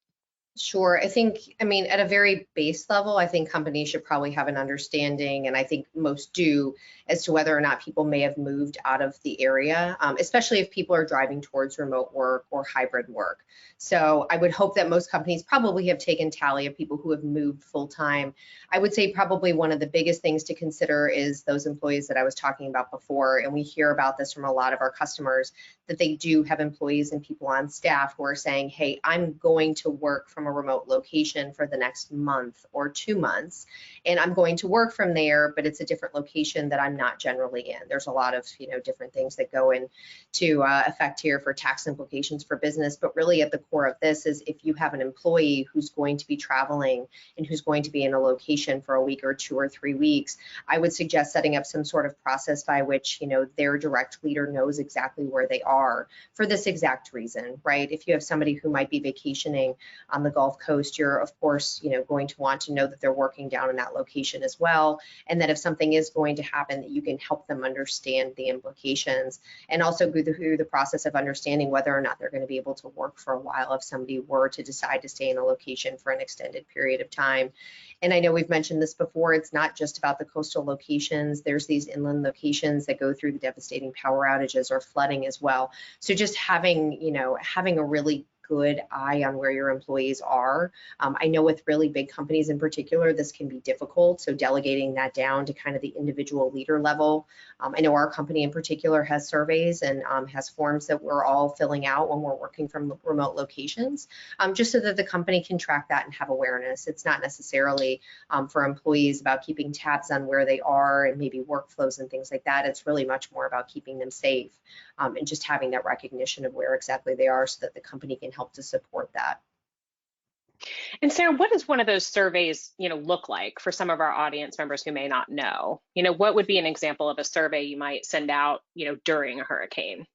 Sure. I mean, at a very base level, I think companies should probably have an understanding, and I think most do, as to whether or not people may have moved out of the area, especially if people are driving towards remote work or hybrid work. So I would hope that most companies probably have taken tally of people who have moved full time. I would say probably one of the biggest things to consider is those employees that I was talking about before, and we hear about this from a lot of our customers, that they do have employees and people on staff who are saying, hey, I'm going to work from a remote location for the next month or 2 months, and I'm going to work from there, but it's a different location that I'm not generally in. There's a lot of different things that go into effect here for tax implications for business, but really at the core of this is, if you have an employee who's going to be traveling and who's going to be in a location for a week or 2 or 3 weeks, I would suggest setting up some sort of process by which their direct leader knows exactly where they are for this exact reason, right? If you have somebody who might be vacationing on the Gulf Coast, you're of course going to want to know that they're working down in that location as well, and that if something is going to happen, that you can help them understand the implications, and also go through the process of understanding whether or not they're going to be able to work for a while if somebody were to decide to stay in a location for an extended period of time. And I know we've mentioned this before, it's not just about the coastal locations. There's these inland locations that go through the devastating power outages or flooding as well. So just having a really good eye on where your employees are. I know with really big companies in particular, this can be difficult. So delegating that down to kind of the individual leader level. I know our company in particular has surveys and has forms that we're all filling out when we're working from remote locations, just so that the company can track that and have awareness. It's not necessarily for employees about keeping tabs on where they are and maybe workflows and things like that. It's really much more about keeping them safe and just having that recognition of where exactly they are, so that the company can help to support that. And Sarah, what does one of those surveys, look like for some of our audience members who may not know? What would be an example of a survey you might send out, during a hurricane?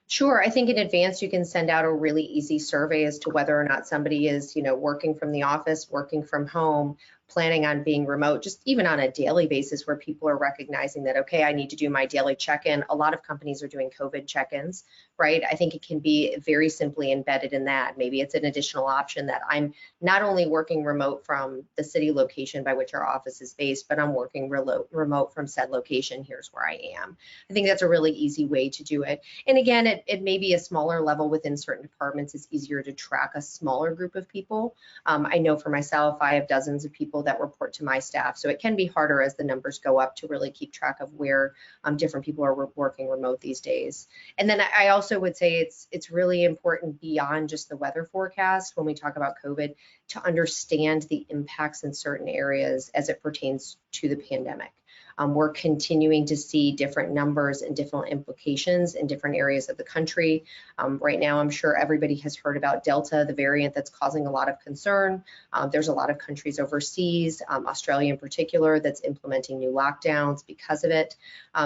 Sure. I think in advance you can send out a really easy survey as to whether or not somebody is, working from the office, working from home, planning on being remote, just even on a daily basis, where people are recognizing that, okay, I need to do my daily check-in. A lot of companies are doing COVID check-ins, right? I think it can be very simply embedded in that. Maybe it's an additional option that I'm not only working remote from the city location by which our office is based, but I'm working remote from said location. Here's where I am. I think that's a really easy way to do it. And again, it may be a smaller level within certain departments. It's easier to track a smaller group of people. I know for myself, I have dozens of people that report to my staff, so it can be harder as the numbers go up to really keep track of where different people are working remote these days. And then I also would say it's really important beyond just the weather forecast when we talk about COVID to understand the impacts in certain areas as it pertains to the pandemic. We're continuing to see different numbers and different implications in different areas of the country. Right now, I'm sure everybody has heard about Delta, the variant that's causing a lot of concern. There's a lot of countries overseas, Australia in particular, that's implementing new lockdowns because of it.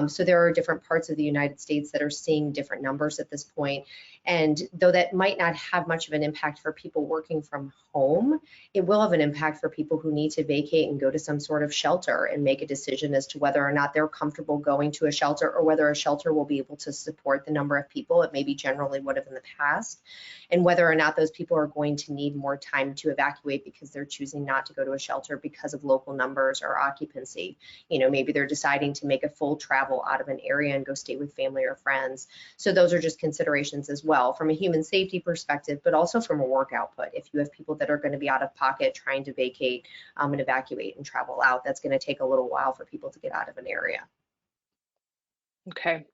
So there are different parts of the United States that are seeing different numbers at this point. And though that might not have much of an impact for people working from home, it will have an impact for people who need to vacate and go to some sort of shelter and make a decision as to whether or not they're comfortable going to a shelter, or whether a shelter will be able to support the number of people it maybe generally would have in the past, and whether or not those people are going to need more time to evacuate because they're choosing not to go to a shelter because of local numbers or occupancy. Maybe they're deciding to make a full travel out of an area and go stay with family or friends. So those are just considerations as well from a human safety perspective, but also from a work output. If you have people that are going to be out of pocket trying to vacate and evacuate and travel out, that's going to take a little while for people to get out of an area. Okay.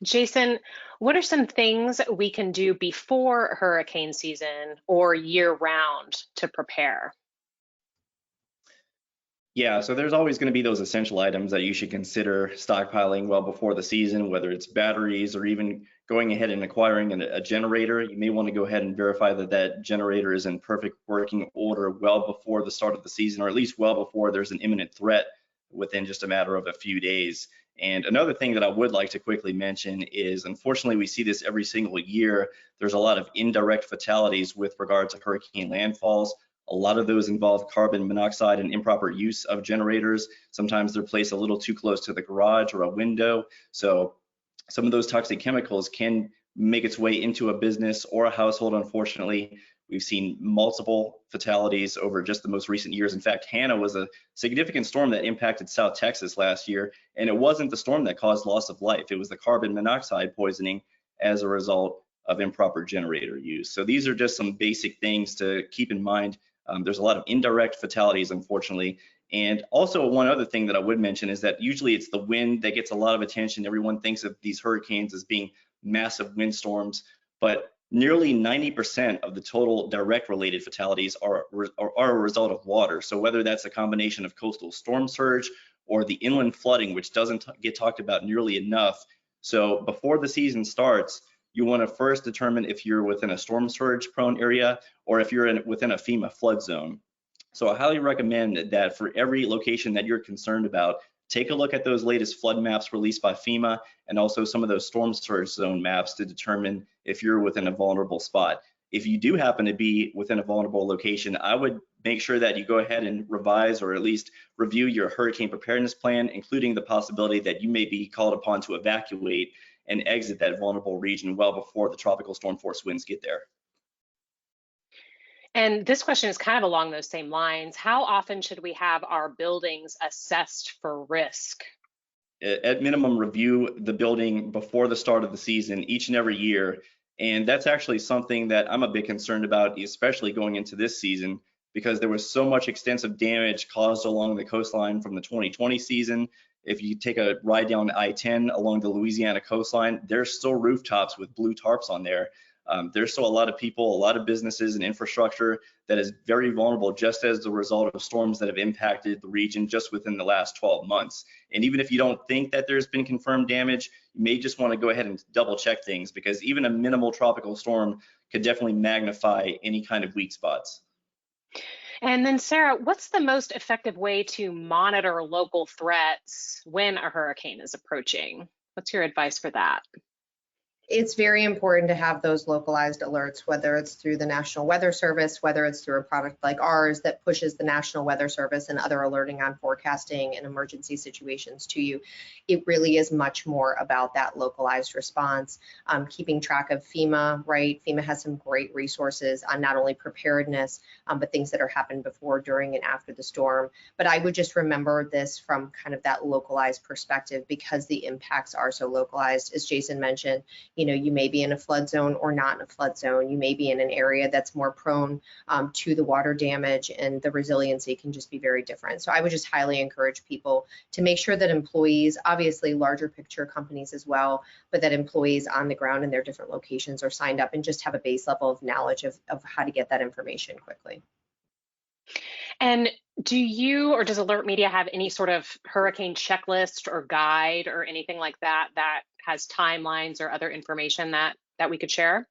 Jason, what are some things we can do before hurricane season or year round to prepare? Yeah, so there's always going to be those essential items that you should consider stockpiling well before the season, whether it's batteries or even going ahead and acquiring a generator. You may want to go ahead and verify that that generator is in perfect working order well before the start of the season, or at least well before there's an imminent threat within just a matter of a few days. And another thing that I would like to quickly mention is, unfortunately, we see this every single year. There's a lot of indirect fatalities with regard to hurricane landfalls. A lot of those involve carbon monoxide and improper use of generators. Sometimes they're placed a little too close to the garage or a window. So some of those toxic chemicals can make its way into a business or a household, unfortunately. We've seen multiple fatalities over just the most recent years. In fact, Hannah was a significant storm that impacted South Texas last year, and it wasn't the storm that caused loss of life. It was the carbon monoxide poisoning as a result of improper generator use. So these are just some basic things to keep in mind. There's a lot of indirect fatalities, unfortunately. And also one other thing that I would mention is that usually it's the wind that gets a lot of attention. Everyone thinks of these hurricanes as being massive windstorms, but nearly 90% of the total direct related fatalities are a result of water. So whether that's a combination of coastal storm surge or the inland flooding, which doesn't get talked about nearly enough. So before the season starts, you want to first determine if you're within a storm surge prone area or if you're within a FEMA flood zone. So I highly recommend that for every location that you're concerned about, take a look at those latest flood maps released by FEMA and also some of those storm surge zone maps to determine if you're within a vulnerable spot. If you do happen to be within a vulnerable location, I would make sure that you go ahead and revise or at least review your hurricane preparedness plan, including the possibility that you may be called upon to evacuate and exit that vulnerable region well before the tropical storm force winds get there. And this question is kind of along those same lines. How often should we have our buildings assessed for risk? At minimum, review the building before the start of the season each and every year. And that's actually something that I'm a bit concerned about, especially going into this season, because there was so much extensive damage caused along the coastline from the 2020 season. If you take a ride down I-10 along the Louisiana coastline, there's still rooftops with blue tarps on there. There's still a lot of people, a lot of businesses and infrastructure that is very vulnerable just as the result of storms that have impacted the region just within the last 12 months. And even if you don't think that there's been confirmed damage, you may just want to go ahead and double check things, because even a minimal tropical storm could definitely magnify any kind of weak spots. And then Sarah, what's the most effective way to monitor local threats when a hurricane is approaching? What's your advice for that? It's very important to have those localized alerts, whether it's through the National Weather Service, whether it's through a product like ours that pushes the National Weather Service and other alerting on forecasting and emergency situations to you. It really is much more about that localized response, keeping track of FEMA, right? FEMA has some great resources on not only preparedness, but things that are happened before, during, and after the storm. But I would just remember this from kind of that localized perspective, because the impacts are so localized. As Jason mentioned, you may be in a flood zone or not in a flood zone. You may be in an area that's more prone to the water damage, and the resiliency can just be very different. So I would just highly encourage people to make sure that employees, obviously larger picture companies as well, but that employees on the ground in their different locations are signed up and just have a base level of knowledge of how to get that information quickly. And do you or does AlertMedia have any sort of hurricane checklist or guide or anything like that that has timelines or other information that we could share?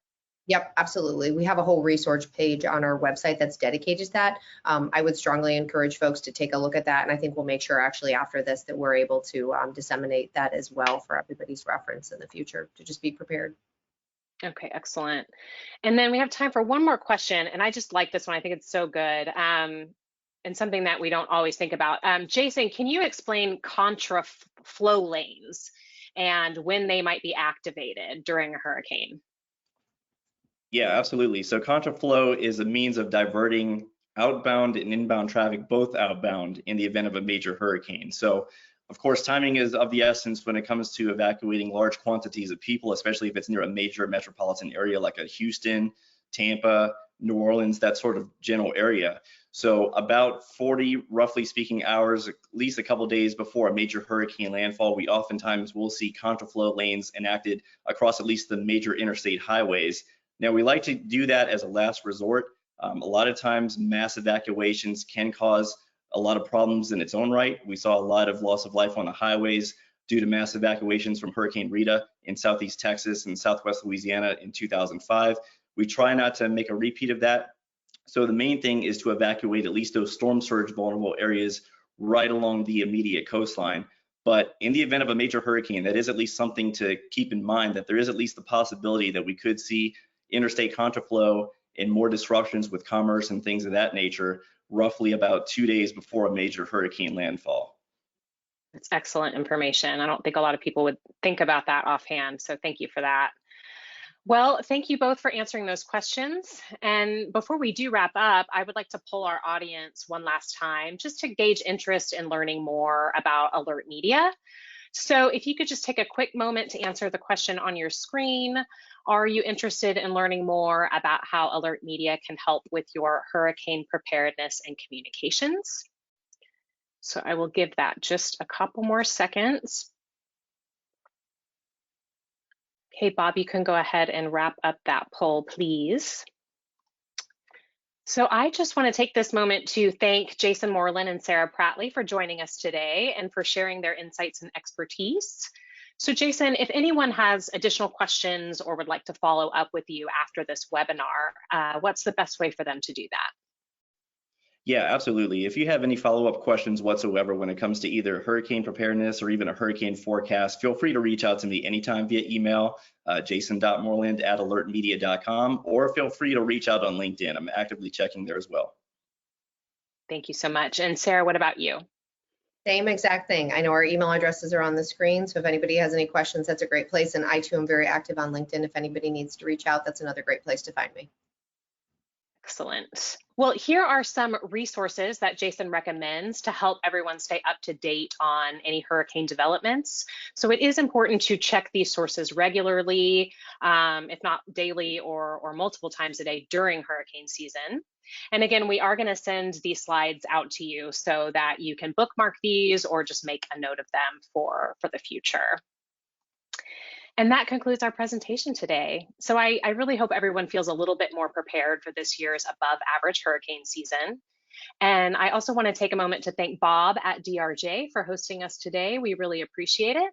Yep, absolutely. We have a whole resource page on our website that's dedicated to that. I would strongly encourage folks to take a look at that, and I think we'll make sure actually after this that we're able to disseminate that as well for everybody's reference in the future, to just be prepared. Okay, excellent. And then we have time for one more question, and I just like this one. I think it's so good. And something that we don't always think about. Jason, can you explain contraflow lanes and when they might be activated during a hurricane? Yeah, absolutely. So contraflow is a means of diverting outbound and inbound traffic, both outbound, in the event of a major hurricane. So of course, timing is of the essence when it comes to evacuating large quantities of people, especially if it's near a major metropolitan area like a Houston, Tampa, New Orleans, that sort of general area. So about 40, roughly speaking, hours, at least a couple days before a major hurricane landfall, we oftentimes will see contraflow lanes enacted across at least the major interstate highways. Now, we like to do that as a last resort. A lot of times mass evacuations can cause a lot of problems in its own right. We saw a lot of loss of life on the highways due to mass evacuations from Hurricane Rita in Southeast Texas and Southwest Louisiana in 2005. We try not to make a repeat of that. So the main thing is to evacuate at least those storm surge vulnerable areas right along the immediate coastline. But in the event of a major hurricane, that is at least something to keep in mind, that there is at least the possibility that we could see interstate contraflow and more disruptions with commerce and things of that nature, roughly about 2 days before a major hurricane landfall. That's excellent information. I don't think a lot of people would think about that offhand, so thank you for that. Well, thank you both for answering those questions. And before we do wrap up, I would like to poll our audience one last time just to gauge interest in learning more about AlertMedia. So if you could just take a quick moment to answer the question on your screen. Are you interested in learning more about how AlertMedia can help with your hurricane preparedness and communications? So I will give that just a couple more seconds. Okay, Bob, you can go ahead and wrap up that poll, please. So I just want to take this moment to thank Jason Moreland and Sara Pratley for joining us today and for sharing their insights and expertise. So Jason, if anyone has additional questions or would like to follow up with you after this webinar, what's the best way for them to do that? Yeah, absolutely. If you have any follow-up questions whatsoever when it comes to either hurricane preparedness or even a hurricane forecast, feel free to reach out to me anytime via email, jason.moreland@alertmedia.com, or feel free to reach out on LinkedIn. I'm actively checking there as well. Thank you so much. And Sara, what about you? Same exact thing. I know our email addresses are on the screen, so if anybody has any questions, that's a great place. And I too am very active on LinkedIn. If anybody needs to reach out, that's another great place to find me. Excellent. Well, here are some resources that Jason recommends to help everyone stay up to date on any hurricane developments. So it is important to check these sources regularly, if not daily or multiple times a day during hurricane season. And again, we are going to send these slides out to you so that you can bookmark these or just make a note of them for the future. And that concludes our presentation today. So I really hope everyone feels a little bit more prepared for this year's above average hurricane season. And I also want to take a moment to thank Bob at DRJ for hosting us today. We really appreciate it.